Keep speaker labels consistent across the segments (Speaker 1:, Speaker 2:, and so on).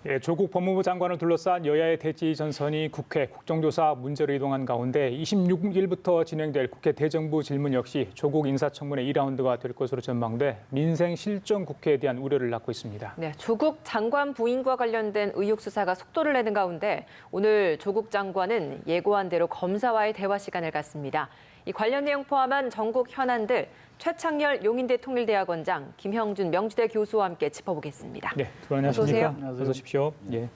Speaker 1: 예, 조국 법무부 장관을 둘러싼 여야의 대치 전선이 국회 국정조사 문제로 이동한 가운데 26일부터 진행될 국회 대정부 질문 역시 조국 인사청문회 2라운드가 될 것으로 전망돼 민생 실정 국회에 대한 우려를 낳고 있습니다.
Speaker 2: 네, 조국 장관 부인과 관련된 의혹 수사가 속도를 내는 가운데 오늘 조국 장관은 예고한 대로 검사와의 대화 시간을 갖습니다. 이 관련 내용 포함한 전국 현안들 최창렬 용인대 통일대학원장, 김형준 명지대 교수와 함께 짚어보겠습니다.
Speaker 1: 네, 안녕하십니까? 어서 오십시오. 예.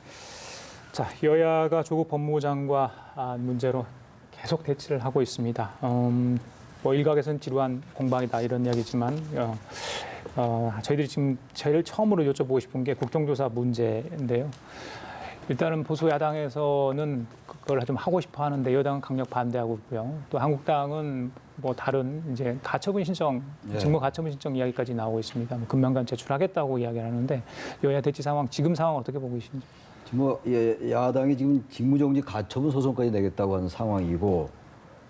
Speaker 1: 자, 여야가 조국 법무부 장관 문제로 계속 대치를 하고 있습니다. 뭐 일각에서는 지루한 공방이다 이런 이야기지만 저희들이 지금 제일 처음으로 여쭤보고 싶은 게 국정조사 문제인데요. 일단은 보수 야당에서는 그걸 좀 하고 싶어 하는데 여당은 강력 반대하고 있고요. 또 한국당은 뭐 다른 이제 가처분 신청, 직무 가처분 신청 이야기까지 나오고 있습니다. 뭐 금명간 제출하겠다고 이야기를 하는데 여야 대치 상황, 지금 상황 어떻게 보고 계신지?
Speaker 3: 뭐 야당이 지금 직무정지 가처분 소송까지 내겠다고 하는 상황이고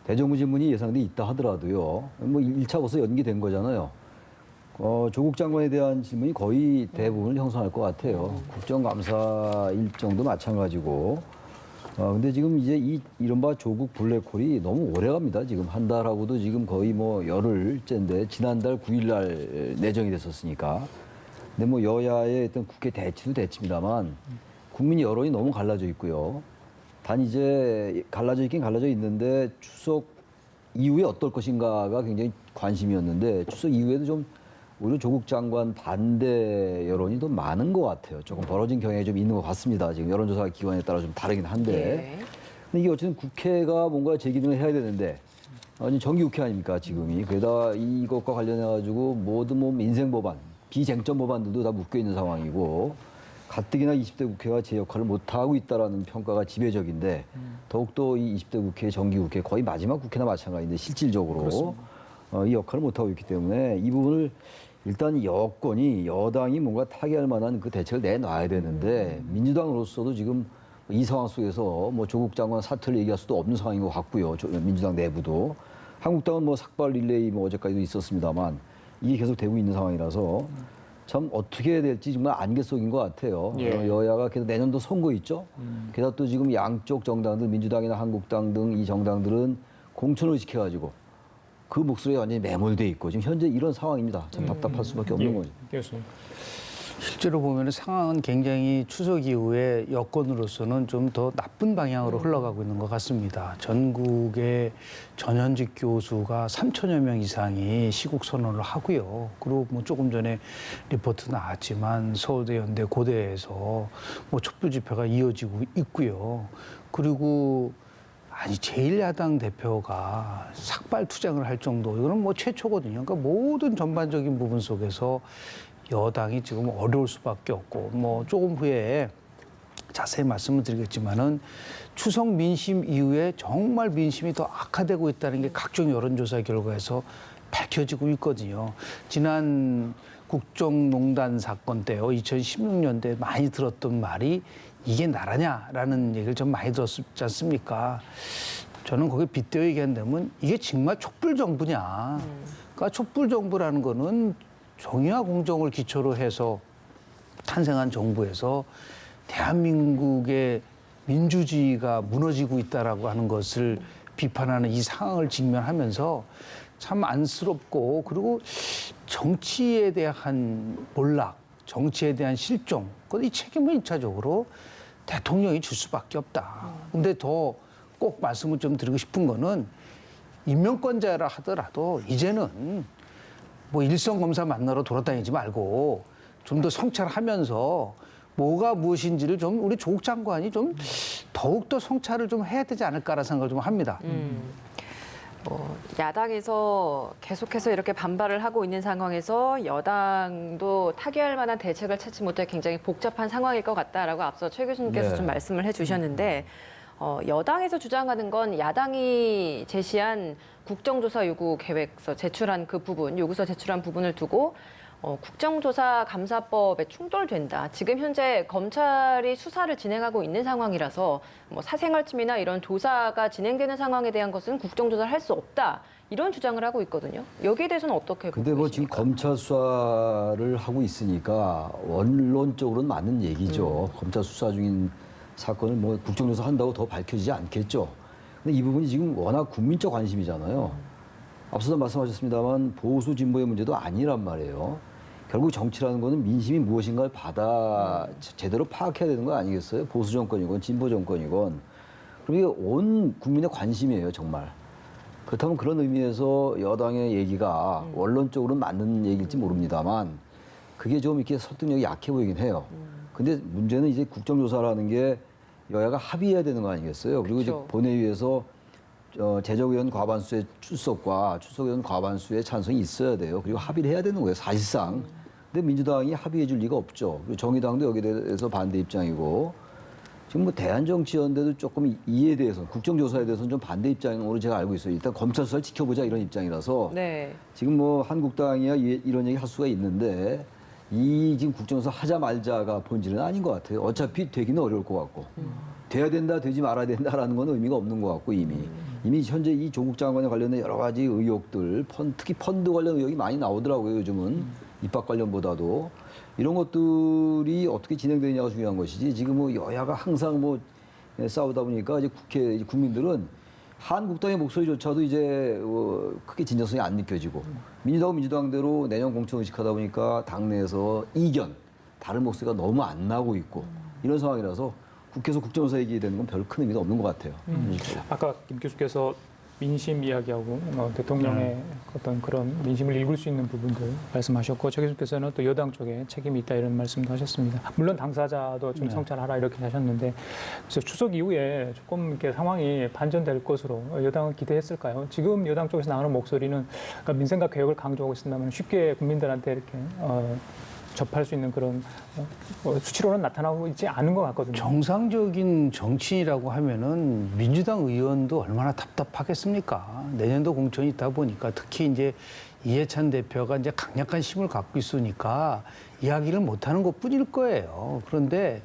Speaker 3: 대정부 질문이 예상돼 있다 하더라도요. 뭐 1차 벌써 연기된 거잖아요. 조국 장관에 대한 질문이 거의 대부분을 형성할 것 같아요. 국정감사 일정도 마찬가지고. 근데 지금 이제 이른바 조국 블랙홀이 너무 오래 갑니다. 지금 한 달하고도 지금 거의 뭐 열흘째인데 지난달 9일 날 내정이 됐었으니까. 근데 뭐 여야의 어떤 국회 대치도 대치입니다만 국민 여론이 너무 갈라져 있고요. 단 이제 갈라져 있긴 갈라져 있는데 추석 이후에 어떨 것인가가 굉장히 관심이었는데 추석 이후에도 좀 오히려 조국 장관 반대 여론이 더 많은 것 같아요. 조금 벌어진 경향이 좀 있는 것 같습니다. 지금 여론조사 기관에 따라 좀 다르긴 한데. 근데 이게 어쨌든 국회가 뭔가 제 기능을 해야 되는데, 아니 정기국회 아닙니까 지금이. 게다가 이것과 관련해가지고 모든 뭐 민생 법안, 비쟁점 법안들도 다 묶여 있는 상황이고, 가뜩이나 20대 국회가 제 역할을 못하고 있다라는 평가가 지배적인데, 더욱더 이 20대 국회, 정기국회 거의 마지막 국회나 마찬가지인데 실질적으로 이 역할을 못하고 있기 때문에 이 부분을 일단 여권이 여당이 뭔가 타개할 만한 그 대책을 내놔야 되는데 민주당으로서도 지금 이 상황 속에서 뭐 조국 장관 사퇴를 얘기할 수도 없는 상황인 것 같고요. 민주당 내부도. 한국당은 뭐 삭발 릴레이 뭐 어제까지도 있었습니다만 이게 계속 되고 있는 상황이라서 참 어떻게 해야 될지 정말 안개속인 것 같아요. 여야가 계속 내년도 선거 있죠. 게다가 또 지금 양쪽 정당들 민주당이나 한국당 등 이 정당들은 공천을 지켜가지고 그 목소리가 완전히 매몰돼 있고 지금 현재 이런 상황입니다. 참 답답할 수밖에 없는 거죠.
Speaker 4: 실제로 보면 상황은 굉장히 추석 이후에 여권으로서는 좀 더 나쁜 방향으로 흘러가고 있는 것 같습니다. 전국의 전현직 교수가 3천여 명 이상이 시국 선언을 하고요. 그리고 뭐 조금 전에 리포트 나왔지만 서울대, 연대, 고대에서 뭐 촛불 집회가 이어지고 있고요. 그리고 아니 제1야당 대표가 삭발 투쟁을 할 정도 이거는 뭐 최초거든요. 그러니까 모든 전반적인 부분 속에서 여당이 지금 어려울 수밖에 없고 뭐 조금 후에 자세히 말씀을 드리겠지만은 추석 민심 이후에 정말 민심이 더 악화되고 있다는 게 각종 여론조사 결과에서 밝혀지고 있거든요. 지난 국정농단 사건 때요, 2016년대 많이 들었던 말이 이게 나라냐라는 얘기를 좀 많이 들었지 않습니까? 저는 거기에 빗대어 얘기한다면 이게 정말 촛불 정부냐. 그러니까 촛불 정부라는 거는 정의와 공정을 기초로 해서 탄생한 정부에서 대한민국의 민주주의가 무너지고 있다라고 하는 것을 비판하는 이 상황을 직면하면서 참 안쓰럽고 그리고 정치에 대한 몰락, 정치에 대한 실종, 이 책임을 1차적으로 대통령이 질 수밖에 없다. 근데 더 꼭 말씀을 좀 드리고 싶은 거는 임명권자라 하더라도 이제는 뭐 일선 검사 만나러 돌아다니지 말고 좀 더 성찰하면서 뭐가 무엇인지를 좀 우리 조국 장관이 좀 더욱더 성찰을 좀 해야 되지 않을까라는 생각을 좀 합니다.
Speaker 2: 야당에서 계속해서 이렇게 반발을 하고 있는 상황에서 여당도 타개할 만한 대책을 찾지 못해 굉장히 복잡한 상황일 것 같다라고 앞서 최 교수님께서 좀 말씀을 해주셨는데 여당에서 주장하는 건 야당이 제시한 국정조사 요구 계획서 제출한 그 부분, 요구서 제출한 부분을 두고 국정조사 감사법에 충돌된다. 지금 현재 검찰이 수사를 진행하고 있는 상황이라서 뭐 사생활침이나 이런 조사가 진행되는 상황에 대한 것은 국정조사를 할 수 없다. 이런 주장을 하고 있거든요. 여기에 대해서는 어떻게 보고
Speaker 3: 근데 뭐 지금
Speaker 2: 계십니까?
Speaker 3: 검찰 수사를 하고 있으니까 원론적으로는 맞는 얘기죠. 검찰 수사 중인 사건을 뭐 국정조사 한다고 더 밝혀지지 않겠죠. 근데 이 부분이 지금 워낙 국민적 관심이잖아요. 앞서도 말씀하셨습니다만 보수 진보의 문제도 아니란 말이에요. 결국 정치라는 거는 민심이 무엇인가를 제대로 파악해야 되는 거 아니겠어요? 보수 정권이건 진보 정권이건. 그리고 이게 온 국민의 관심이에요, 정말. 그렇다면 그런 의미에서 여당의 얘기가 원론적으로는 맞는 얘기일지 모릅니다만 그게 좀 이렇게 설득력이 약해 보이긴 해요. 근데 문제는 이제 국정조사라는 게 여야가 합의해야 되는 거 아니겠어요? 그리고 이제
Speaker 2: 그렇죠.
Speaker 3: 본회의에서 제적의원 과반수의 출석과 출석의원 과반수의 찬성이 있어야 돼요. 그리고 합의를 해야 되는 거예요, 사실상. 근데 민주당이 합의해 줄 리가 없죠. 그리고 정의당도 여기에 대해서 반대 입장이고 지금 뭐 대한정치연대도 조금 이에 대해서 국정조사에 대해서는 좀 반대 입장으로 제가 알고 있어요. 일단 검찰 수사를 지켜보자 이런 입장이라서
Speaker 2: 네.
Speaker 3: 지금 뭐 한국당이야 이런 얘기 할 수가 있는데 이 지금 국정조사 하자 말자가 본질은 아닌 것 같아요. 어차피 되기는 어려울 것 같고 돼야 된다 되지 말아야 된다라는 건 의미가 없는 것 같고 이미 현재 이 조국 장관에 관련된 여러 가지 의혹들 특히 펀드 관련 의혹이 많이 나오더라고요. 요즘은 입학 관련보다도 이런 것들이 어떻게 진행되느냐가 중요한 것이지 지금 뭐 여야가 항상 뭐 싸우다 보니까 이제 국민들은 한국당의 목소리조차도 이제 크게 진정성이 안 느껴지고 민주당은 민주당대로 내년 공천 의식하다 보니까 당내에서 이견 다른 목소리가 너무 안 나고 있고 이런 상황이라서 국회에서 국정조사 얘기되는 건 별 큰 의미가 없는 것 같아요.
Speaker 1: 아까 김 교수께서 민심 이야기하고 대통령의 어떤 그런 민심을 읽을 수 있는 부분들 말씀하셨고 최 교수께서는 또 여당 쪽에 책임이 있다 이런 말씀도 하셨습니다. 물론 당사자도 좀 성찰하라 이렇게 하셨는데 그래서 추석 이후에 조금 이렇게 상황이 반전될 것으로 여당은 기대했을까요? 지금 여당 쪽에서 나오는 목소리는 그러니까 민생과 개혁을 강조하고 있습니다만 쉽게 국민들한테 이렇게 접할 수 있는 그런 수치로는 나타나고 있지 않은 것 같거든요.
Speaker 4: 정상적인 정치인이라고 하면은 민주당 의원도 얼마나 답답하겠습니까? 내년도 공천이 있다 보니까 특히 이제 이해찬 대표가 이제 강력한 힘을 갖고 있으니까 이야기를 못하는 것뿐일 거예요. 그런데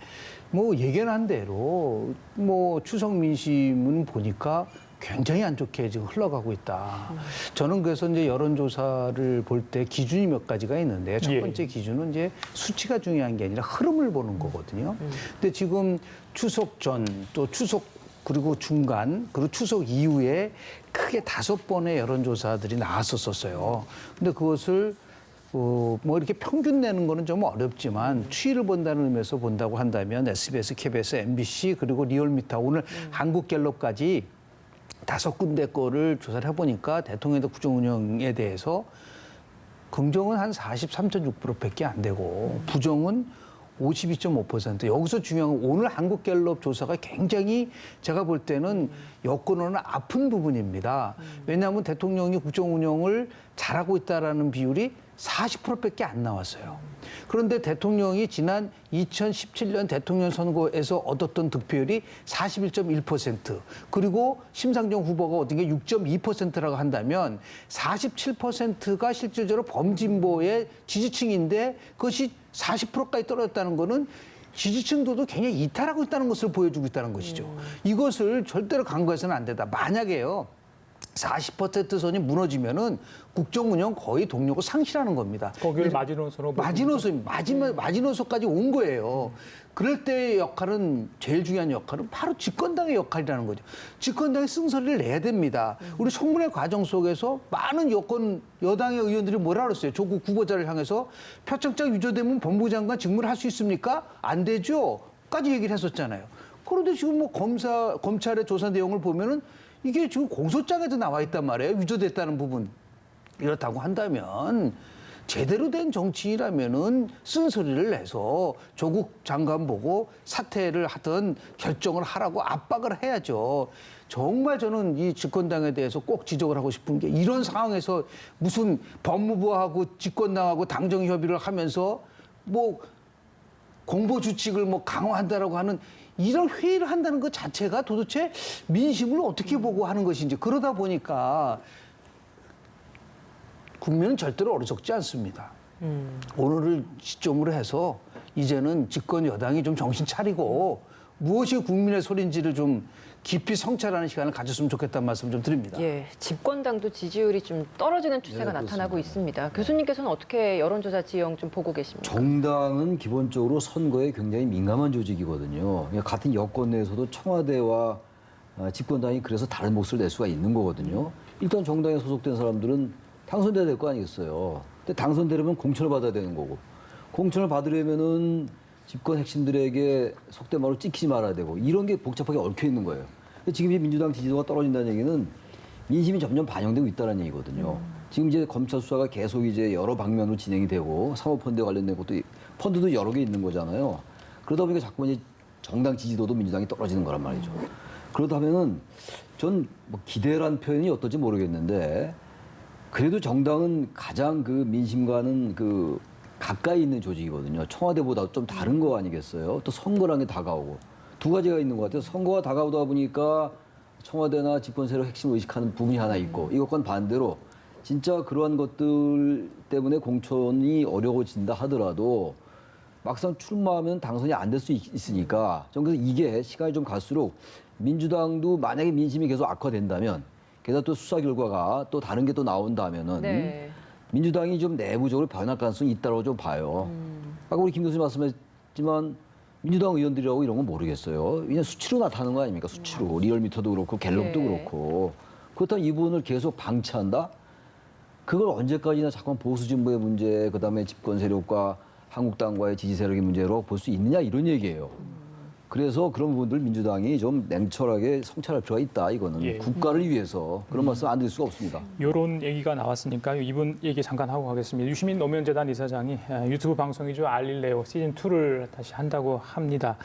Speaker 4: 뭐 예견한 대로 뭐 추석 민심은 보니까 굉장히 안 좋게 지금 흘러가고 있다. 저는 그래서 이제 여론조사를 볼 때 기준이 몇 가지가 있는데 첫 번째 기준은 이제 수치가 중요한 게 아니라 흐름을 보는 거거든요. 근데 지금 추석 전 또 추석 그리고 중간 그리고 추석 이후에 크게 5번의 여론조사들이 나왔었어요. 근데 그것을 뭐 이렇게 평균 내는 거는 좀 어렵지만 추이를 본다는 의미에서 본다고 한다면 SBS, KBS, MBC 그리고 리얼미터 오늘 한국갤럽까지 5군데 거를 조사를 해보니까 대통령의 국정 운영에 대해서 긍정은 한 43.6%밖에 안 되고 부정은 52.5%. 여기서 중요한 건 오늘 한국갤럽 조사가 굉장히 제가 볼 때는 여권으로는 아픈 부분입니다. 왜냐하면 대통령이 국정 운영을 잘하고 있다라는 비율이 40%밖에 안 나왔어요. 그런데 대통령이 지난 2017년 대통령 선거에서 얻었던 득표율이 41.1% 그리고 심상정 후보가 얻은 게 6.2%라고 한다면 47%가 실질적으로 범진보의 지지층인데 그것이 40%까지 떨어졌다는 거는 지지층도도 굉장히 이탈하고 있다는 것을 보여주고 있다는 것이죠. 이것을 절대로 간과해서는 안 된다. 만약에요. 40% 선이 무너지면은 국정 운영 거의 동력을 상실하는 겁니다.
Speaker 1: 거기를 마지노선으로
Speaker 4: 마지노선까지 온 거예요. 그럴 때의 역할은 제일 중요한 역할은 바로 집권당의 역할이라는 거죠. 집권당이 쓴소리를 내야 됩니다. 우리 청문회 과정 속에서 많은 여당의 의원들이 뭐라 그랬어요. 조국 후보자를 향해서 표창장 위조되면 법무부 장관 직무를 할 수 있습니까? 안 되죠. 까지 얘기를 했었잖아요. 그런데 지금 뭐 검찰의 조사 내용을 보면은 이게 지금 공소장에도 나와 있단 말이에요. 위조됐다는 부분. 이렇다고 한다면 제대로 된 정치인이라면은 쓴소리를 내서 조국 장관 보고 사퇴를 하든 결정을 하라고 압박을 해야죠. 정말 저는 이 집권당에 대해서 꼭 지적을 하고 싶은 게 이런 상황에서 무슨 법무부하고 집권당하고 당정 협의를 하면서 뭐 공보 주칙을 뭐 강화한다라고 하는 이런 회의를 한다는 것 자체가 도대체 민심을 어떻게 보고 하는 것인지 그러다 보니까 국민은 절대로 어리석지 않습니다. 오늘을 시점으로 해서 이제는 집권 여당이 좀 정신 차리고 무엇이 국민의 소리인지를 좀 깊이 성찰하는 시간을 가졌으면 좋겠다는 말씀 좀 드립니다.
Speaker 2: 예, 집권당도 지지율이 좀 떨어지는 추세가
Speaker 3: 네,
Speaker 2: 나타나고
Speaker 3: 그렇습니다.
Speaker 2: 있습니다. 교수님께서는 어떻게 여론조사 지형 좀 보고 계십니까?
Speaker 3: 정당은 기본적으로 선거에 굉장히 민감한 조직이거든요. 그러니까 같은 여권 내에서도 청와대와 집권당이 그래서 다른 몫을 낼 수가 있는 거거든요. 일단 정당에 소속된 사람들은 당선돼야 될 거 아니겠어요. 근데 당선되려면 공천을 받아야 되는 거고, 공천을 받으려면은 집권 핵심들에게 속된 말로 찍히지 말아야 되고, 이런 게 복잡하게 얽혀 있는 거예요. 근데 지금 이 민주당 지지도가 떨어진다는 얘기는 민심이 점점 반영되고 있다는 얘기거든요. 지금 이제 검찰 수사가 계속 이제 여러 방면으로 진행이 되고, 사모펀드에 관련된 것도 펀드도 여러 개 있는 거잖아요. 그러다 보니까 자꾸 이제 정당 지지도도 민주당이 떨어지는 거란 말이죠. 그렇다면은 전 뭐 기대란 표현이 어떨지 모르겠는데, 그래도 정당은 가장 그 민심과는 그 가까이 있는 조직이거든요. 청와대보다 좀 다른 거 아니겠어요? 또 선거라는 게 다가오고. 두 가지가 있는 것 같아요. 선거가 다가오다 보니까 청와대나 집권 세력 핵심을 의식하는 부분이 하나 있고, 이것과는 반대로 진짜 그러한 것들 때문에 공천이 어려워진다 하더라도 막상 출마하면 당선이 안 될 수 있으니까, 전 그래서 이게 시간이 좀 갈수록 민주당도 만약에 민심이 계속 악화된다면, 게다가 또 수사 결과가 또 다른 게 또 나온다면은
Speaker 2: 네.
Speaker 3: 민주당이 좀 내부적으로 변할 가능성이 있다고 좀 봐요. 아까 우리 김 교수님 말씀했지만 민주당 의원들이라고 이런 건 모르겠어요. 그냥 수치로 나타나는 거 아닙니까? 수치로. 리얼미터도 그렇고 갤럽도
Speaker 2: 예.
Speaker 3: 그렇고. 그렇다면 이 부분을 계속 방치한다? 그걸 언제까지나 자꾸 보수 진보의 문제, 그다음에 집권 세력과 한국당과의 지지 세력의 문제로 볼 수 있느냐, 이런 얘기예요. 그래서 그런 부분들 민주당이 좀 냉철하게 성찰할 필요가 있다. 이거는
Speaker 1: 예.
Speaker 3: 국가를 위해서 그런 말씀 안 드릴 수가 없습니다.
Speaker 1: 이런 얘기가 나왔으니까 이분 얘기 잠깐 하고 가겠습니다. 유시민 노무현재단 이사장이 유튜브 방송이죠. 알릴레오 시즌2를 다시 한다고 합니다.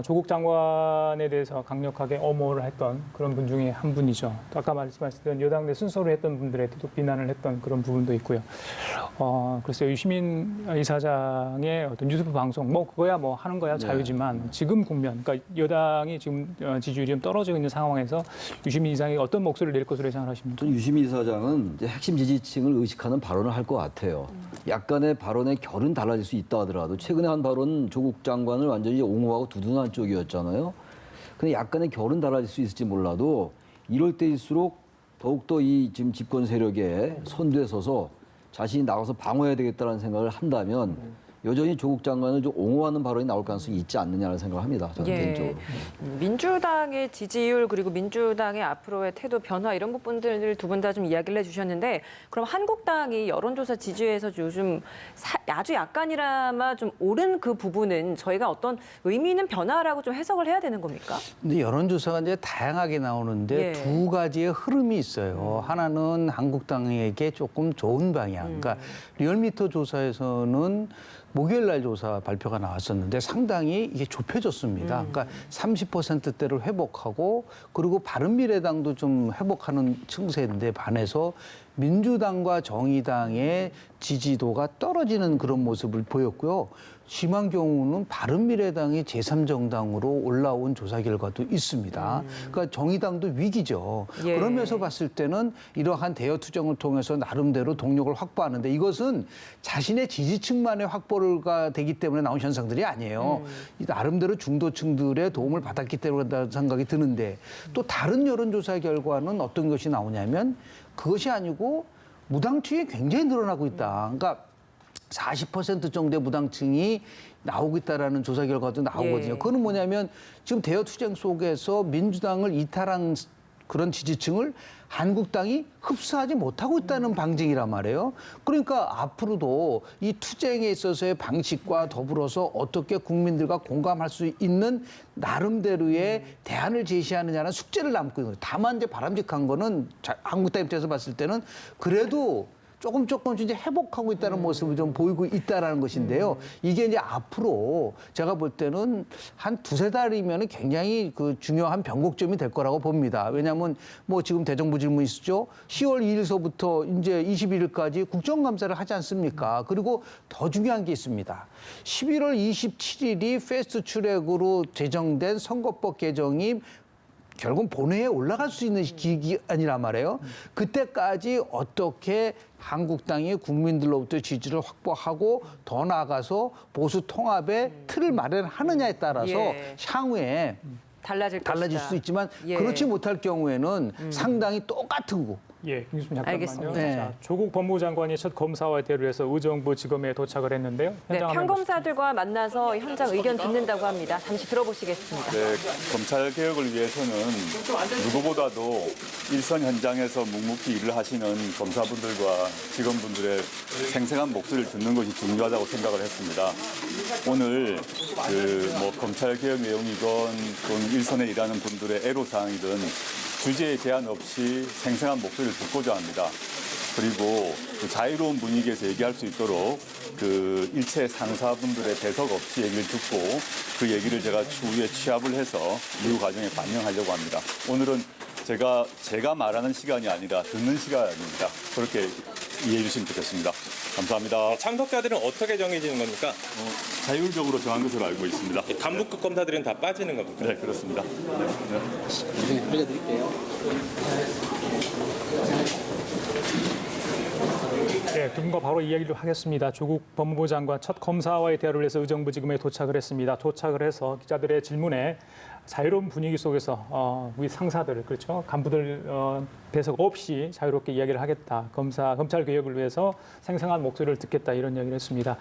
Speaker 1: 조국 장관에 대해서 강력하게 엄호를 했던 그런 분 중에 한 분이죠. 또 아까 말씀하셨던 여당 내 순서로 했던 분들에 또 비난을 했던 그런 부분도 있고요. 글쎄요. 유시민 이사장의 어떤 유튜브 방송, 뭐 그거야 뭐 하는 거야 자유지만 지금 국면, 그러니까 여당이 지금 지지율이 좀 떨어지고 있는 상황에서 유시민 이사장이 어떤 목소리를 낼 것으로 예상을 하십니까?
Speaker 3: 전 유시민 이사장은 이제 핵심 지지층을 의식하는 발언을 할 것 같아요. 약간의 발언의 결은 달라질 수 있다 하더라도 최근에 한 발언은 조국 장관을 완전히 옹호하고 두둔한 쪽이었잖아요. 근데 약간의 결은 달라질 수 있을지 몰라도 이럴 때일수록 더욱더 이 지금 집권 세력의 선두에 서서 자신이 나가서 방어해야 되겠다는 생각을 한다면 여전히 조국 장관을 좀 옹호하는 발언이 나올 가능성이 있지 않느냐는 생각을 합니다. 저는 개인적으로.
Speaker 2: 민주당의 지지율 그리고 민주당의 앞으로의 태도 변화 이런 부분들을 두 분 다 좀 이야기를 해주셨는데, 그럼 한국당이 여론조사 지지에서 요즘 아주 약간이나마 좀 오른 그 부분은 저희가 어떤 의미 있는 변화라고 좀 해석을 해야 되는 겁니까?
Speaker 4: 근데 여론조사가 이제 다양하게 나오는데
Speaker 2: 예.
Speaker 4: 두 가지의 흐름이 있어요. 하나는 한국당에게 조금 좋은 방향. 그러니까 리얼미터 조사에서는 목요일 날 조사 발표가 나왔었는데 상당히 이게 좁혀졌습니다. 그러니까 30%대를 회복하고, 그리고 바른미래당도 좀 회복하는 측세인데 반해서 민주당과 정의당의 지지도가 떨어지는 그런 모습을 보였고요. 심한 경우는 바른미래당이 제3정당으로 올라온 조사 결과도 있습니다. 그러니까 정의당도 위기죠.
Speaker 2: 예.
Speaker 4: 그러면서 봤을 때는 이러한 대여 투쟁을 통해서 나름대로 동력을 확보하는데, 이것은 자신의 지지층만의 확보가 되기 때문에 나온 현상들이 아니에요. 이 나름대로 중도층들의 도움을 받았기 때문이라는 생각이 드는데, 또 다른 여론조사 결과는 어떤 것이 나오냐면 그것이 아니고 무당층이 굉장히 늘어나고 있다. 그러니까 40% 정도의 무당층이 나오고 있다라는 조사 결과도 나오거든요.
Speaker 2: 예.
Speaker 4: 그거는 뭐냐면 지금 대여 투쟁 속에서 민주당을 이탈한 그런 지지층을 한국당이 흡수하지 못하고 있다는 방증이란 말이에요. 그러니까 앞으로도 이 투쟁에 있어서의 방식과 더불어서 어떻게 국민들과 공감할 수 있는 나름대로의 대안을 제시하느냐는 숙제를 남고 있는 거예요. 다만 이제 바람직한 거는 한국당 입장에서 봤을 때는 그래도 조금씩 이제 회복하고 있다는 모습을 좀 보이고 있다라는 것인데요. 이게 이제 앞으로 제가 볼 때는 한 두세 달이면 굉장히 그 중요한 변곡점이 될 거라고 봅니다. 왜냐하면 뭐 지금 대정부 질문 있었죠. 10월 2일서부터 이제 21일까지 국정감사를 하지 않습니까? 그리고 더 중요한 게 있습니다. 11월 27일이 패스트 트랙으로 제정된 선거법 개정이 결국은 본회의에 올라갈 수 있는 기간이란 말이에요. 그때까지 어떻게 한국당이 국민들로부터 지지를 확보하고 더 나아가서 보수 통합의 틀을 마련하느냐에 따라서
Speaker 2: 예.
Speaker 4: 향후에
Speaker 2: 달라질
Speaker 4: 달라질
Speaker 2: 것이다.
Speaker 4: 수 있지만
Speaker 2: 예.
Speaker 4: 그렇지 못할 경우에는 상당히 똑같은 거.
Speaker 1: 예, 김 교수님 잠깐만요.
Speaker 2: 알겠습니다.
Speaker 4: 네.
Speaker 1: 자, 조국 법무장관이 첫 검사와 대화를 해서 의정부 지검에 도착을 했는데요.
Speaker 2: 네,
Speaker 1: 현장 화면
Speaker 2: 평검사들과 만나서 현장 의견 듣는다고 합니다. 잠시 들어보시겠습니다.
Speaker 5: 네, 검찰 개혁을 위해서는 누구보다도 일선 현장에서 묵묵히 일을 하시는 검사분들과 직원분들의 생생한 목소리를 듣는 것이 중요하다고 생각을 했습니다. 오늘 뭐 검찰 개혁 내용이건 또는 일선에 일하는 분들의 애로사항이든 주제에 제한 없이 생생한 목소리를 듣고자 합니다. 그리고 그 자유로운 분위기에서 얘기할 수 있도록 그 일체 상사분들의 배석 없이 얘기를 듣고 그 얘기를 제가 추후에 취합을 해서 이후 과정에 반영하려고 합니다. 오늘은 제가 말하는 시간이 아니라 듣는 시간입니다. 그렇게 이해해 주시면 좋겠습니다. 감사합니다.
Speaker 6: 참석자들은 어떻게 정해지는 겁니까?
Speaker 5: 자율적으로 정한 것으로 알고 있습니다.
Speaker 6: 간부급 검사들은 다 빠지는 겁니까?
Speaker 5: 네, 그렇습니다.
Speaker 1: 네, 두 분과 바로 이야기를 하겠습니다. 조국 법무부 장관 첫 검사와의 대화를 위해서 의정부 지검에 도착을 했습니다. 도착을 해서 기자들의 질문에 자유로운 분위기 속에서 우리 상사들, 그렇죠, 간부들 배석 없이 자유롭게 이야기를 하겠다. 검찰 개혁을 위해서 생생한 목소리를 듣겠다 이런 이야기를 했습니다.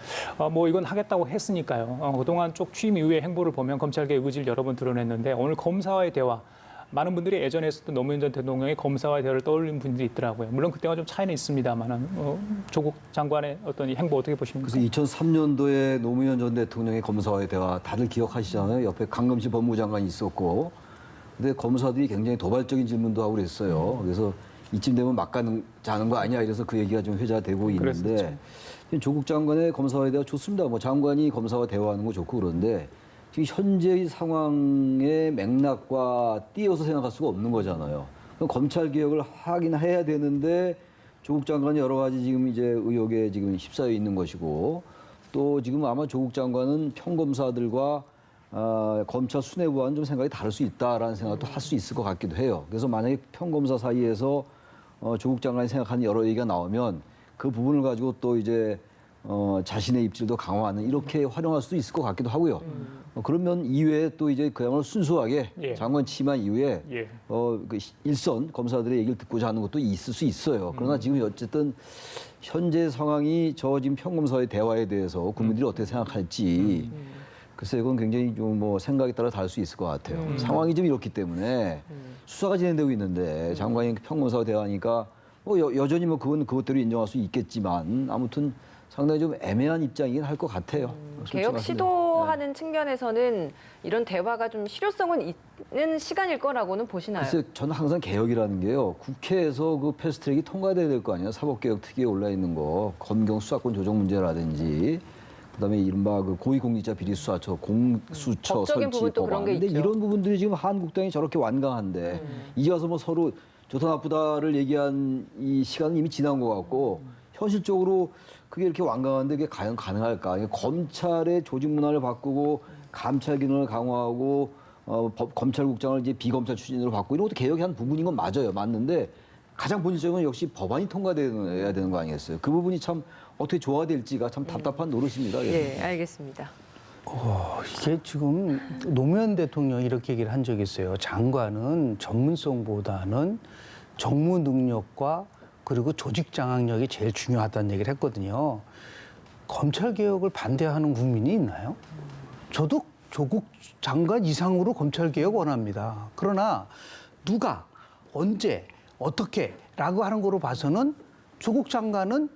Speaker 1: 뭐 이건 하겠다고 했으니까요. 그동안 쭉 취임 이후의 행보를 보면 검찰 개혁 의지를 여러 번 드러냈는데 오늘 검사와의 대화. 많은 분들이 예전에 했었던 노무현 전 대통령의 검사와의 대화를 떠올리는 분들이 있더라고요. 물론 그때와 좀 차이는 있습니다만 조국 장관의 어떤 이 행보 어떻게 보십니까?
Speaker 3: 그래서 2003년도에 노무현 전 대통령의 검사와의 대화 다들 기억하시잖아요. 옆에 강금실 법무부 장관이 있었고, 근데 검사들이 굉장히 도발적인 질문도 하고 그랬어요. 그래서 이쯤 되면 막가자는 거 아니야 이래서 그 얘기가 좀 회자되고 있는데
Speaker 1: 그랬었죠.
Speaker 3: 조국 장관의 검사와의 대화 좋습니다. 뭐 장관이 검사와 대화하는 거 좋고 그런데 지금 현재의 상황의 맥락과 띄어서 생각할 수가 없는 거잖아요. 그럼 검찰 개혁을 하긴 해야 되는데 조국 장관이 여러 가지 지금 이제 의혹에 지금 휩싸여 있는 것이고 또 지금 아마 조국 장관은 평검사들과 검찰 수뇌부와는 좀 생각이 다를 수 있다라는 생각도 할 수 있을 것 같기도 해요. 그래서 만약에 평검사 사이에서 조국 장관이 생각하는 여러 얘기가 나오면 그 부분을 가지고 또 이제 자신의 입지도 강화하는 이렇게 활용할 수도 있을 것 같기도 하고요. 그러면 이외에 또 이제 그야말로 순수하게
Speaker 1: 예.
Speaker 3: 장관 취임한 이후에
Speaker 1: 예.
Speaker 3: 그 일선 검사들의 얘기를 듣고자 하는 것도 있을 수 있어요. 그러나 지금 어쨌든 현재 상황이 저 지금 평검사의 대화에 대해서 국민들이 어떻게 생각할지 글쎄 이건 굉장히 좀 뭐 생각에 따라 다를 수 있을 것 같아요. 상황이 좀 이렇기 때문에 수사가 진행되고 있는데 장관이 평검사와 대화하니까 뭐 여전히 뭐 그건 그것대로 인정할 수 있겠지만 아무튼 상당히 좀 애매한 입장이긴 할 것 같아요.
Speaker 2: 개혁 시도하는 측면에서는 이런 대화가 좀 실효성은 있는 시간일 거라고는 보시나요?
Speaker 3: 글쎄 저는 항상 개혁이라는 게요. 국회에서 그 패스트트랙이 통과돼야 될 거 아니에요. 사법개혁 특위에 올라 있는 거, 검경 수사권 조정 문제라든지, 그다음에 이른바 그 고위공직자 비리 수사처, 공수처
Speaker 2: 법적인
Speaker 3: 설치
Speaker 2: 부분도 그런
Speaker 3: 법안.
Speaker 2: 게
Speaker 3: 근데
Speaker 2: 있죠.
Speaker 3: 이런 부분들이 지금 한국당이 저렇게 완강한데 이제 와서 뭐 서로 좋다 나쁘다를 얘기한 이 시간은 이미 지난 것 같고 현실적으로 그게 이렇게 완강한데 그게 과연 가능할까? 검찰의 조직 문화를 바꾸고 감찰 기능을 강화하고 검찰국장을 이제 비검찰 출신으로 바꾸고 이런 것도 개혁의 한 부분인 건 맞아요. 맞는데 가장 본질적인 건 역시 법안이 통과돼야 되는 거 아니겠어요? 그 부분이 참 어떻게 조화될지가 참 답답한 노릇입니다.
Speaker 2: 예, 알겠습니다.
Speaker 4: 이게 지금 노무현 대통령이 이렇게 얘기를 한 적이 있어요. 장관은 전문성보다는 정무 능력과 그리고 조직 장악력이 제일 중요하다는 얘기를 했거든요. 검찰 개혁을 반대하는 국민이 있나요? 저도 조국 장관 이상으로 검찰 개혁 원합니다. 그러나 누가 언제 어떻게라고 하는 거로 봐서는 조국 장관은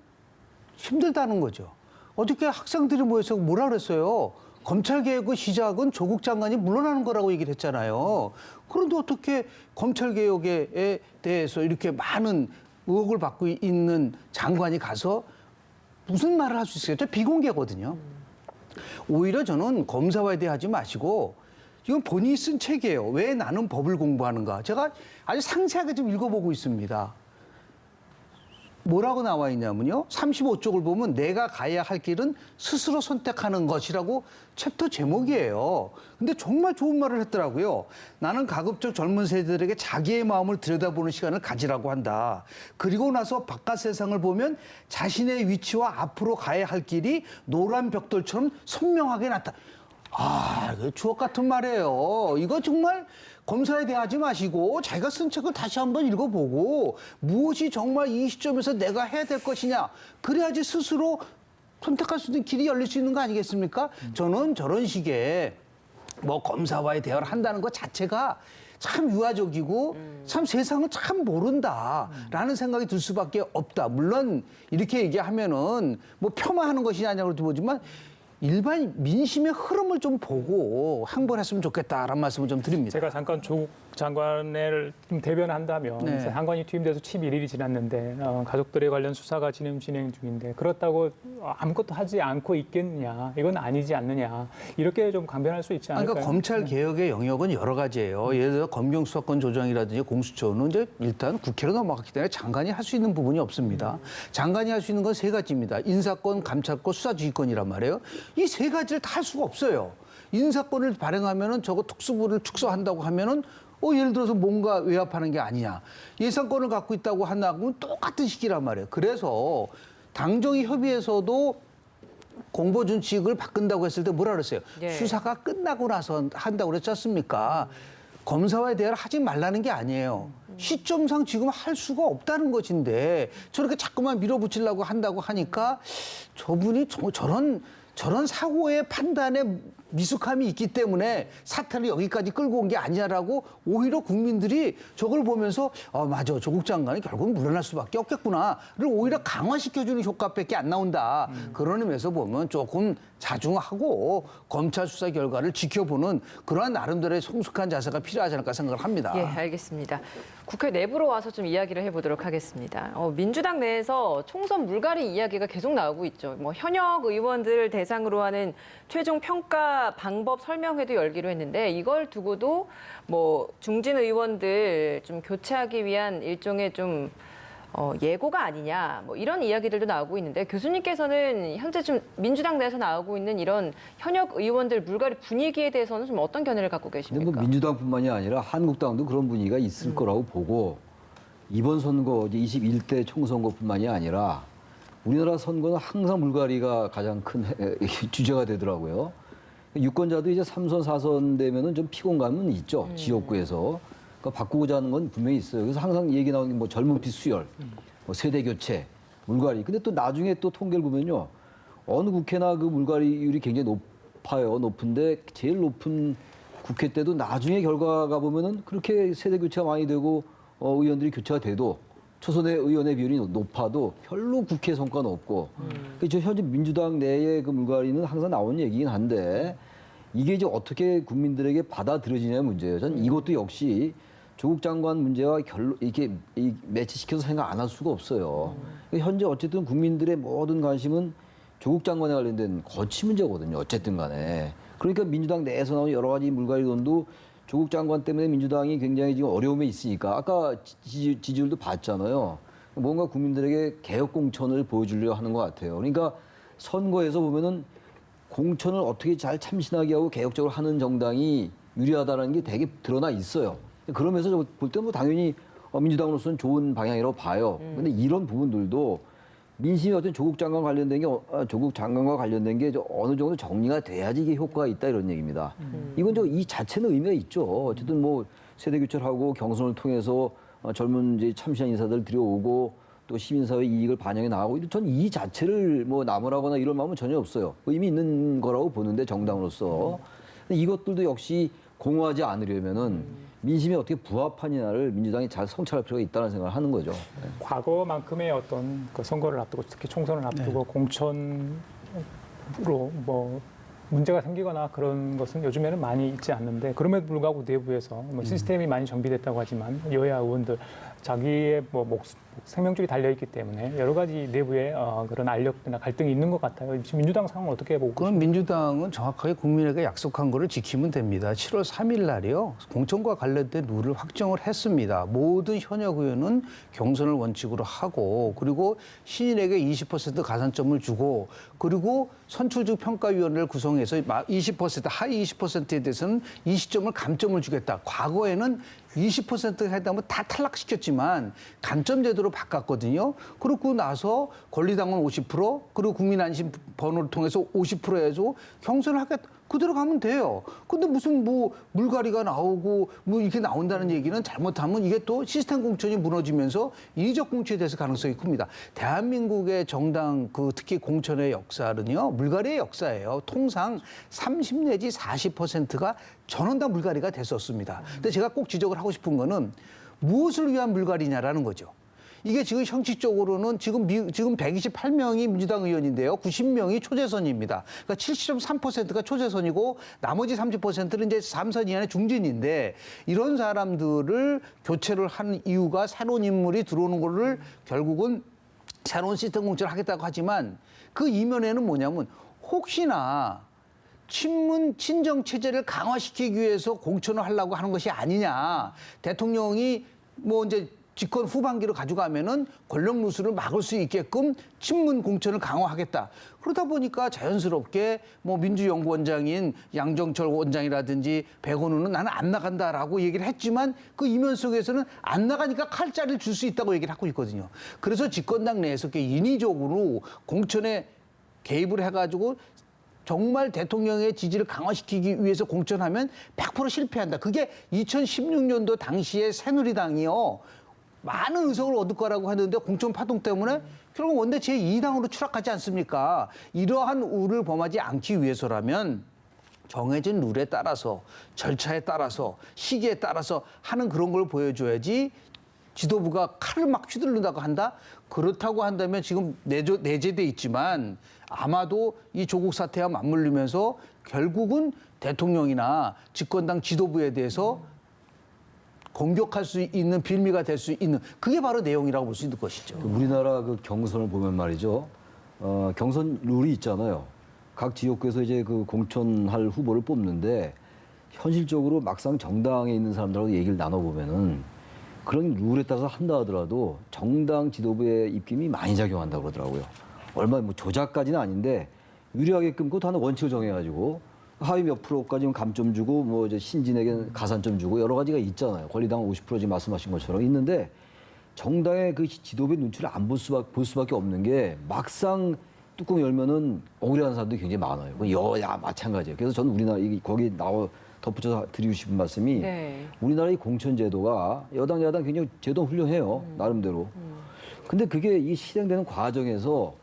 Speaker 4: 힘들다는 거죠. 어저께 학생들이 모여서 뭐라 그랬어요? 검찰 개혁의 시작은 조국 장관이 물러나는 거라고 얘기를 했잖아요. 그런데 어떻게 검찰 개혁에 대해서 이렇게 많은 의혹을 받고 있는 장관이 가서 무슨 말을 할 수 있어요? 저 비공개거든요. 오히려 저는 검사와에 대해 하지 마시고 이건 본인이 쓴 책이에요. 왜 나는 법을 공부하는가. 제가 아주 상세하게 좀 읽어보고 있습니다. 뭐라고 나와 있냐면요. 35쪽을 보면 내가 가야 할 길은 스스로 선택하는 것이라고 챕터 제목이에요. 근데 정말 좋은 말을 했더라고요. 나는 가급적 젊은 세대들에게 자기의 마음을 들여다보는 시간을 가지라고 한다. 그리고 나서 바깥 세상을 보면 자신의 위치와 앞으로 가야 할 길이 노란 벽돌처럼 선명하게 나타. 아, 이거 주옥 같은 말이에요. 이거 정말 검사에 대하지 마시고 자기가 쓴 책을 다시 한번 읽어보고 무엇이 정말 이 시점에서 내가 해야 될 것이냐. 그래야지 스스로 선택할 수 있는 길이 열릴 수 있는 거 아니겠습니까? 저는 저런 식의 뭐 검사와의 대화를 한다는 것 자체가 참 유아적이고 참 세상을 참 모른다라는 생각이 들 수밖에 없다. 물론 이렇게 얘기하면은 뭐 폄하하는 것이 아니라고 보지만 일반 민심의 흐름을 좀 보고 항복을 했으면 좋겠다라는 말씀을 좀 드립니다.
Speaker 1: 제가 잠깐 조국 장관을 좀 대변한다면
Speaker 4: 네.
Speaker 1: 장관이 투임돼서 11일이 지났는데 가족들에 관련 수사가 진행 중인데 그렇다고 아무것도 하지 않고 있겠느냐 이건 아니지 않느냐 이렇게 좀 강변할 수 있지 않을까요?
Speaker 4: 그러니까 검찰 개혁의 영역은 여러 가지예요. 예를 들어 검경 수사권 조정이라든지 공수처는 이제 일단 국회로 넘어갔기 때문에 장관이 할 수 있는 부분이 없습니다. 장관이 할 수 있는 건 세 가지입니다. 인사권, 감찰권, 수사지휘권이란 말이에요. 이 세 가지를 다 할 수가 없어요. 인사권을 발행하면은 저거 특수부를 축소한다고 하면은 예를 들어서 뭔가 외압하는 게 아니냐. 예산권을 갖고 있다고 한다면 똑같은 시기란 말이에요. 그래서 당정이 협의에서도 공보준칙을 바꾼다고 했을 때 뭐라 그랬어요?
Speaker 2: 예.
Speaker 4: 수사가 끝나고 나서 한다고 그랬지 않습니까? 검사와의 대화를 하지 말라는 게 아니에요. 시점상 지금 할 수가 없다는 것인데 저렇게 자꾸만 밀어붙이려고 한다고 하니까 저분이 저런 사고의 판단에 미숙함이 있기 때문에 사태를 여기까지 끌고 온 게 아니냐라고 오히려 국민들이 저걸 보면서 맞아 조국 장관이 결국 물러날 수밖에 없겠구나를 오히려 강화시켜주는 효과밖에 안 나온다. 그런 의미에서 보면 조금 자중하고 검찰 수사 결과를 지켜보는 그러한 나름대로의 성숙한 자세가 필요하지 않을까 생각을 합니다.
Speaker 2: 예, 알겠습니다. 국회 내부로 와서 좀 이야기를 해보도록 하겠습니다. 민주당 내에서 총선 물갈이 이야기가 계속 나오고 있죠. 뭐 현역 의원들 대상으로 하는 최종 평가 방법 설명회도 열기로 했는데 이걸 두고도 뭐 중진 의원들 좀 교체하기 위한 일종의 좀 예고가 아니냐 뭐 이런 이야기들도 나오고 있는데 교수님께서는 현재 좀 민주당 내에서 나오고 있는 이런 현역 의원들 물갈이 분위기에 대해서는 좀 어떤 견해를 갖고
Speaker 3: 근데
Speaker 2: 계십니까?
Speaker 3: 뭐 민주당뿐만이 아니라 한국당도 그런 분위기가 있을 거라고 보고 이번 선거 이제 21대 총선거뿐만이 아니라 우리나라 선거는 항상 물갈이가 가장 큰 주제가 되더라고요. 유권자도 이제 3선, 4선 되면은 좀 피곤감은 있죠. 지역구에서. 그러니까 바꾸고자 하는 건 분명히 있어요. 그래서 항상 얘기 나오는 게 뭐 젊은 피 수혈, 뭐 세대 교체, 물갈이. 근데 또 나중에 또 통계를 보면요. 어느 국회나 그 물갈이율이 굉장히 높아요. 높은데 제일 높은 국회 때도 나중에 결과가 보면은 그렇게 세대 교체가 많이 되고 의원들이 교체가 돼도 초선의 의원의 비율이 높아도 별로 국회 성과는 없고. 그래서 현재 민주당 내의 그 물갈이는 항상 나오는 얘기긴 한데 이게 이제 어떻게 국민들에게 받아들여지냐의 문제예요. 전 이것도 역시 조국 장관 문제와 이렇게 매치시켜서 생각 안 할 수가 없어요. 현재 어쨌든 국민들의 모든 관심은 조국 장관에 관련된 거취 문제거든요. 어쨌든 간에. 그러니까 민주당 내에서 나오는 여러 가지 물갈이론도 조국 장관 때문에 민주당이 굉장히 지금 어려움에 있으니까 아까 지지율도 봤잖아요. 뭔가 국민들에게 개혁 공천을 보여주려고 하는 것 같아요. 그러니까 선거에서 보면은 공천을 어떻게 잘 참신하게 하고 개혁적으로 하는 정당이 유리하다는 게 되게 드러나 있어요. 그러면서 볼 때 뭐 당연히 민주당으로서는 좋은 방향이라고 봐요. 근데 이런 부분들도 민심이 어떤 조국 장관과 관련된 게 어느 정도 정리가 돼야지 이게 효과가 있다 이런 얘기입니다. 이건 이 자체는 의미가 있죠. 어쨌든 뭐 세대 교체를 하고 경선을 통해서 젊은 이제 참신한 인사들 들여오고 또 시민사회 이익을 반영해 나가고 전 이 자체를 뭐 나무라거나 이런 마음은 전혀 없어요. 의미 있는 거라고 보는데 정당으로서. 근데 이것들도 역시 공허하지 않으려면은 민심이 어떻게 부합하느냐를 민주당이 잘 성찰할 필요가 있다는 생각을 하는 거죠.
Speaker 1: 과거만큼의 어떤 그 선거를 앞두고 특히 총선을 앞두고 공천으로 뭐 문제가 생기거나 그런 것은 요즘에는 많이 있지 않는데 그럼에도 불구하고 내부에서 뭐 시스템이 많이 정비됐다고 하지만 여야 의원들 자기의 뭐 생명줄이 달려 있기 때문에 여러 가지 내부에 그런 알력이나 갈등이 있는 것 같아요. 지금 민주당 상황 어떻게 보고
Speaker 4: 그럼 민주당은 정확하게 국민에게 약속한 거를 지키면 됩니다. 7월 3일 날이요. 공천과 관련된 룰을 확정을 했습니다. 모든 현역 의원은 경선을 원칙으로 하고 그리고 신인에게 20% 가산점을 주고 그리고 선출직 평가위원회를 구성해서 20% 하위 20%에 대해서는 20점을 감점을 주겠다. 과거에는 20% 해당하면 다 탈락시켰지만 감점 제도로 바꿨거든요. 그러고 나서 권리당원 50% 그리고 국민안심 번호를 통해서 50% 해서 경선을 하겠다. 그대로 가면 돼요. 근데 무슨 뭐 물갈이가 나오고 뭐 이렇게 나온다는 얘기는 잘못하면 이게 또 시스템 공천이 무너지면서 인위적 공천이 돼서 가능성이 큽니다. 대한민국의 정당 특히 공천의 역사는요. 물갈이의 역사예요. 통상 30 내지 40%가 전원 다 물갈이가 됐었습니다. 근데 제가 꼭 지적을 하고 싶은 거는 무엇을 위한 물갈이냐라는 거죠. 이게 지금 형식적으로는 지금 128명이 민주당 의원인데요. 90명이 초재선입니다. 그러니까 70.3%가 초재선이고 나머지 30%는 이제 3선 이하의 중진인데 이런 사람들을 교체를 한 이유가 새로운 인물이 들어오는 거를 결국은 새로운 시스템 공천을 하겠다고 하지만 그 이면에는 뭐냐면 혹시나 친문 친정 체제를 강화시키기 위해서 공천을 하려고 하는 것이 아니냐. 대통령이 뭐 이제 집권 후반기로 가져가면은 권력 누수를 막을 수 있게끔 친문 공천을 강화하겠다. 그러다 보니까 자연스럽게 뭐 민주연구원장인 양정철 원장이라든지 백원우는 나는 안 나간다라고 얘기를 했지만 그 이면 속에서는 안 나가니까 칼자리를 줄 수 있다고 얘기를 하고 있거든요. 그래서 집권당 내에서 인위적으로 공천에 개입을 해가지고 정말 대통령의 지지를 강화시키기 위해서 공천하면 100% 실패한다. 그게 2016년도 당시에 새누리당이요. 많은 의석을 얻을 거라고 하는데 공천 파동 때문에 결국 원내 제2당으로 추락하지 않습니까? 이러한 우를 범하지 않기 위해서라면 정해진 룰에 따라서 절차에 따라서 시기에 따라서 하는 그런 걸 보여줘야지 지도부가 칼을 막 휘두른다고 한다? 그렇다고 한다면 지금 내재돼 있지만 아마도 이 조국 사태와 맞물리면서 결국은 대통령이나 집권당 지도부에 대해서 공격할 수 있는 빌미가 될 수 있는 그게 바로 내용이라고 볼 수 있는 것이죠.
Speaker 3: 우리나라 그 경선을 보면 말이죠. 경선 룰이 있잖아요. 각 지역구에서 이제 그 공천할 후보를 뽑는데 현실적으로 막상 정당에 있는 사람들하고 얘기를 나눠보면은 그런 룰에 따라서 한다 하더라도 정당 지도부의 입김이 많이 작용한다고 그러더라고요. 얼마 뭐 조작까지는 아닌데 유리하게끔 그것도 하나 원칙을 정해가지고 하위 몇 프로까지는 감점 주고 뭐 이제 신진에게는 가산점 주고 여러 가지가 있잖아요. 권리당 50% 지금 말씀하신 것처럼 있는데 정당의 그 지도부의 눈치를 안 볼 수밖에 없는 게 막상 뚜껑 열면은 억울해하는 사람들이 굉장히 많아요. 여야 마찬가지예요. 그래서 저는 우리나라 거기 덧붙여서 드리고 싶은 말씀이 우리나라의 공천 제도가 여당 야당 굉장히 제도 훌륭해요. 나름대로. 근데 그게 이 실행되는 과정에서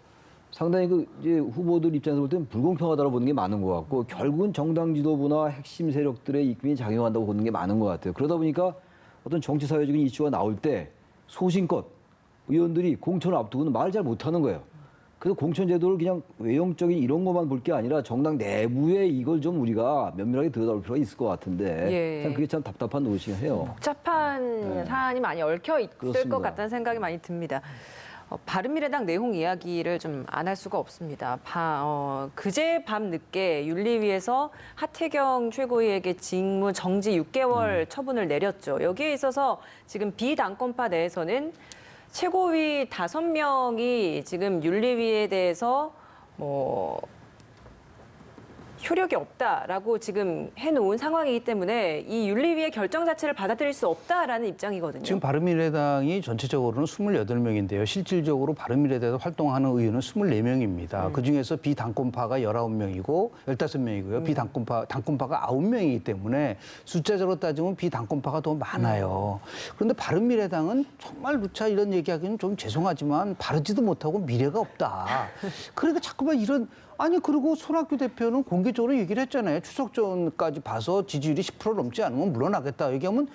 Speaker 3: 상당히 이제 후보들 입장에서 볼 때는 불공평하다고 보는 게 많은 것 같고 결국은 정당 지도부나 핵심 세력들의 입김이 작용한다고 보는 게 많은 것 같아요. 그러다 보니까 어떤 정치 사회적인 이슈가 나올 때 소신껏 의원들이 공천을 앞두고는 말을 잘 못하는 거예요. 그래서 공천 제도를 그냥 외형적인 이런 것만 볼 게 아니라 정당 내부에 이걸 좀 우리가 면밀하게 들여다볼 필요가 있을 것 같은데 참 그게 참 답답한 노릇이긴 해요.
Speaker 2: 복잡한 사안이 많이 얽혀 있을
Speaker 3: 그렇습니다.
Speaker 2: 것 같다는 생각이 많이 듭니다. 바른미래당 내용 이야기를 좀 안 할 수가 없습니다. 그제 밤 늦게 윤리위에서 하태경 최고위에게 직무 정지 6개월 처분을 내렸죠. 여기에 있어서 지금 비당권파 내에서는 최고위 5명이 지금 윤리위에 대해서 효력이 없다라고 지금 해놓은 상황이기 때문에 이 윤리위의 결정 자체를 받아들일 수 없다라는 입장이거든요.
Speaker 4: 지금 바른미래당이 전체적으로는 28명인데요. 실질적으로 바른미래당에서 활동하는 의원은 24명입니다. 그중에서 비당권파가 19명이고 15명이고요. 당권파가 9명이기 때문에 숫자적으로 따지면 비당권파가 더 많아요. 그런데 바른미래당은 정말 누차 이런 얘기하기는 좀 죄송하지만 바르지도 못하고 미래가 없다. 그러니까 자꾸만 그리고 손학규 대표는 공개적으로 얘기를 했잖아요. 추석 전까지 봐서 지지율이 10% 넘지 않으면 물러나겠다 얘기하면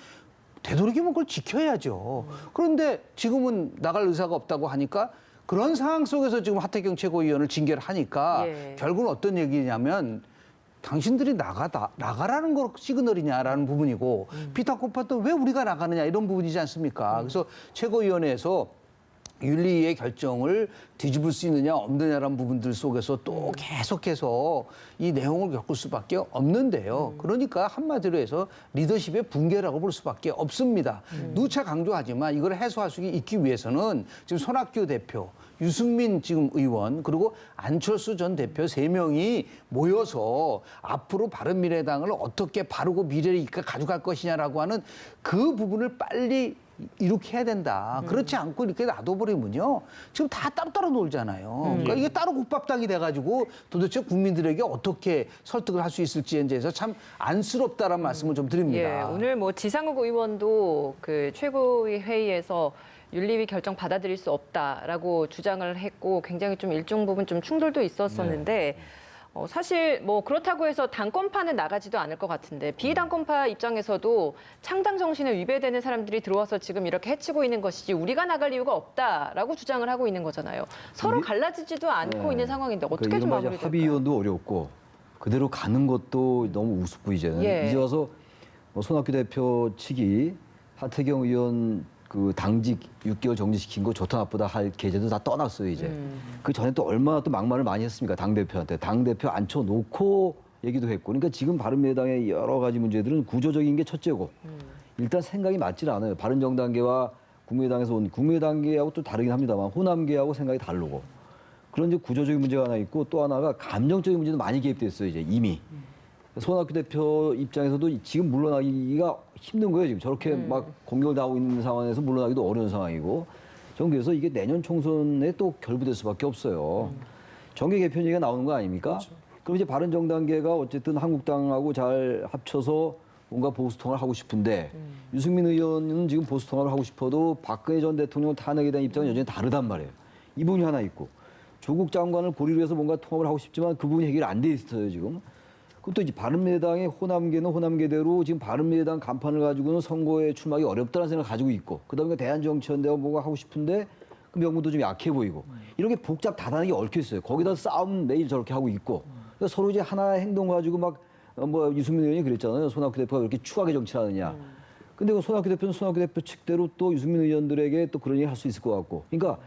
Speaker 4: 되도록이면 그걸 지켜야죠. 그런데 지금은 나갈 의사가 없다고 하니까 그런 상황 속에서 지금 하태경 최고위원을 징계를 하니까 결국은 어떤 얘기냐면 당신들이 나가라는 거 시그널이냐라는 부분이고 비타코파도 왜 우리가 나가느냐 이런 부분이지 않습니까? 그래서 최고위원회에서 윤리위의 결정을 뒤집을 수 있느냐 없느냐라는 부분들 속에서 또 계속해서 이 내용을 겪을 수밖에 없는데요. 그러니까 한마디로 해서 리더십의 붕괴라고 볼 수밖에 없습니다. 누차 강조하지만 이걸 해소할 수 있기 위해서는 지금 손학규 대표, 유승민 지금 의원 그리고 안철수 전 대표 3명이 모여서 앞으로 바른미래당을 어떻게 바르고 미래를 이끌어 가져갈 것이냐라고 하는 그 부분을 빨리 이렇게 해야 된다. 그렇지 않고 이렇게 놔둬버리면요. 지금 다 따로따로 놀잖아요. 그러니까 이게 따로 국밥당이 돼가지고 도대체 국민들에게 어떻게 설득을 할 수 있을지에 대해서 참 안쓰럽다라는 말씀을 좀 드립니다.
Speaker 2: 예, 오늘 뭐 지상욱 의원도 그 최고위 회의에서 윤리위 결정 받아들일 수 없다라고 주장을 했고 굉장히 좀 일정 부분 좀 충돌도 있었었는데 사실 뭐 그렇다고 해서 당권파는 나가지도 않을 것 같은데 비당권파 입장에서도 창당 정신에 위배되는 사람들이 들어와서 지금 이렇게 해치고 있는 것이지 우리가 나갈 이유가 없다라고 주장을 하고 있는 거잖아요. 서로 갈라지지도 않고 있는 상황인데 어떻게 좀 마무리될까요?
Speaker 3: 합의위원도 어렵고 그대로 가는 것도 너무 우습고 이제는
Speaker 2: 예.
Speaker 3: 이제 와서 뭐 손학규 대표 측이 하태경 의원 그 당직 6개월 정지시킨 거 좋다 나쁘다 할 계제도 다 떠났어요 이제. 그 전에 또 얼마나 또 막말을 많이 했습니까 당 대표한테. 당 대표 앉혀놓고 얘기도 했고. 그러니까 지금 바른미래당의 여러 가지 문제들은 구조적인 게 첫째고 일단 생각이 맞질 않아요. 바른정당계와 국민의당에서 온 국민의당계하고 또 다르긴 합니다만 호남계하고 생각이 다르고 그런 이제 구조적인 문제가 하나 있고 또 하나가 감정적인 문제도 많이 개입됐어요 이제 이미. 손학규 대표 입장에서도 지금 물러나기가 힘든 거예요. 지금 저렇게 막 공격을 당하고 있는 상황에서 물러나기도 어려운 상황이고. 저는 그래서 이게 내년 총선에 또 결부될 수밖에 없어요. 정계 개편 얘기가 나오는 거 아닙니까? 그럼 이제 바른정당계가 어쨌든 한국당하고 잘 합쳐서 뭔가 보수통합을 하고 싶은데 유승민 의원은 지금 보수통합을 하고 싶어도 박근혜 전 대통령 탄핵에 대한 입장은 여전히 다르단 말이에요. 이 부분이 하나 있고. 조국 장관을 고리로 해서 뭔가 통합을 하고 싶지만 그 부분이 해결이 안 돼 있어요, 지금. 그것도 이제 바른미래당의 호남계는 호남계대로 지금 바른미래당 간판을 가지고는 선거에 출마하기 어렵다는 생각을 가지고 있고 그다음에 대한정치연대가 뭐가 하고 싶은데 그 명분도 좀 약해 보이고 이런 게 복잡 다단하게 얽혀 있어요. 거기다 싸움 매일 저렇게 하고 있고 그러니까 서로 이제 하나의 행동 가지고 막 뭐 유승민 의원이 그랬잖아요. 손학규 대표가 왜 이렇게 추하게 정치를 하느냐. 근데 그 손학규 대표는 손학규 대표 측대로 또 유승민 의원들에게 또 그런 얘기 할 수 있을 것 같고 그러니까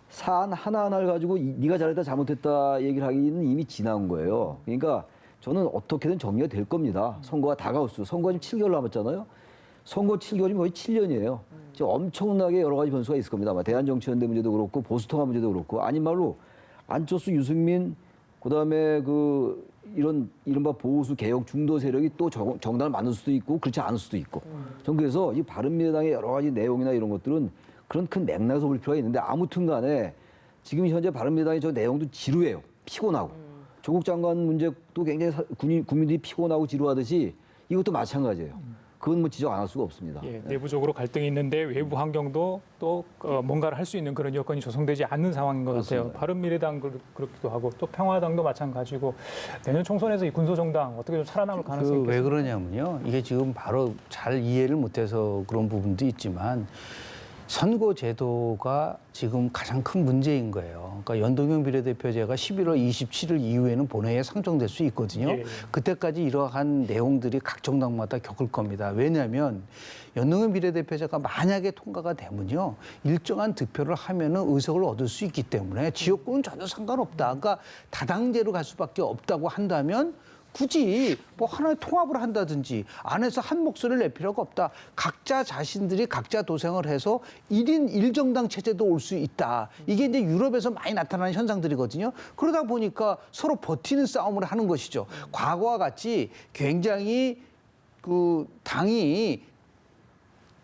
Speaker 3: 사안 하나하나를 가지고 네가 잘했다 잘못했다 얘기를 하기는 이미 지나온 거예요. 그러니까 저는 어떻게든 정리가 될 겁니다. 선거가 다가올수록. 선거가 지금 7개월 남았잖아요. 선거 7개월이면 거의 7년이에요. 지금 엄청나게 여러 가지 변수가 있을 겁니다. 대한정치연대 문제도 그렇고 보수통합 문제도 그렇고 아닌 말로 안철수, 유승민 그다음에 그 이런 이른바 보수 개혁 중도 세력이 또 정당을 만들 수도 있고 그렇지 않을 수도 있고. 전 그래서 이 바른미래당의 여러 가지 내용이나 이런 것들은 그런 큰 맥락에서 볼 필요가 있는데 아무튼 간에 지금 현재 바른미래당의 저 내용도 지루해요. 피곤하고. 조국 장관 문제도 굉장히 국민들이 피곤하고 지루하듯이 이것도 마찬가지예요. 그건 뭐 지적 안 할 수가 없습니다.
Speaker 1: 예, 내부적으로 갈등이 있는데 외부 환경도 또 뭔가를 할 수 있는 그런 여건이 조성되지 않는 상황인 것 같아요.
Speaker 3: 그렇습니다.
Speaker 1: 바른미래당 그렇기도 하고 또 평화당도 마찬가지고 내년 총선에서 이 군소정당 어떻게 좀 살아남을 가능성이
Speaker 4: 왜
Speaker 1: 있겠습니까?
Speaker 4: 그러냐면요. 이게 지금 바로 잘 이해를 못해서 그런 부분도 있지만 선거 제도가 지금 가장 큰 문제인 거예요. 그러니까 연동형 비례대표제가 11월 27일 이후에는 본회의에 상정될 수 있거든요.
Speaker 1: 예.
Speaker 4: 그때까지 이러한 내용들이 각 정당마다 겪을 겁니다. 왜냐하면 연동형 비례대표제가 만약에 통과가 되면요. 일정한 득표를 하면은 의석을 얻을 수 있기 때문에 지역구는 전혀 상관없다. 그러니까 다당제로 갈 수밖에 없다고 한다면 굳이 뭐 하나의 통합을 한다든지 안에서 한 목소리를 낼 필요가 없다. 각자 자신들이 각자 도생을 해서 1인 1정당 체제도 올 수 있다. 이게 이제 유럽에서 많이 나타나는 현상들이거든요. 그러다 보니까 서로 버티는 싸움을 하는 것이죠. 과거와 같이 굉장히 그 당이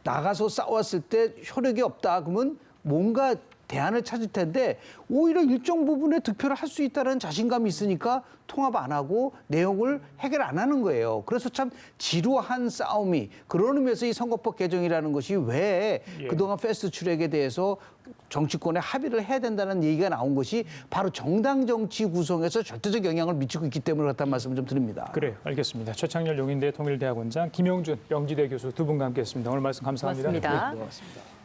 Speaker 4: 나가서 싸웠을 때 효력이 없다. 그러면 뭔가 대안을 찾을 텐데 오히려 일정 부분의 득표를 할 수 있다는 자신감이 있으니까 통합 안 하고 내용을 해결 안 하는 거예요. 그래서 참 지루한 싸움이 그런 의미에서 이 선거법 개정이라는 것이 왜 그동안 패스트 트랙에 대해서 정치권에 합의를 해야 된다는 얘기가 나온 것이 바로 정당 정치 구성에서 절대적 영향을 미치고 있기 때문에 그렇다는 말씀을 좀 드립니다.
Speaker 1: 그래요. 알겠습니다. 최창렬 용인대 통일대학원장, 김영준 영지대 교수 두 분과 함께했습니다. 오늘 말씀 감사합니다.
Speaker 2: 고맙습니다.
Speaker 4: 고맙습니다.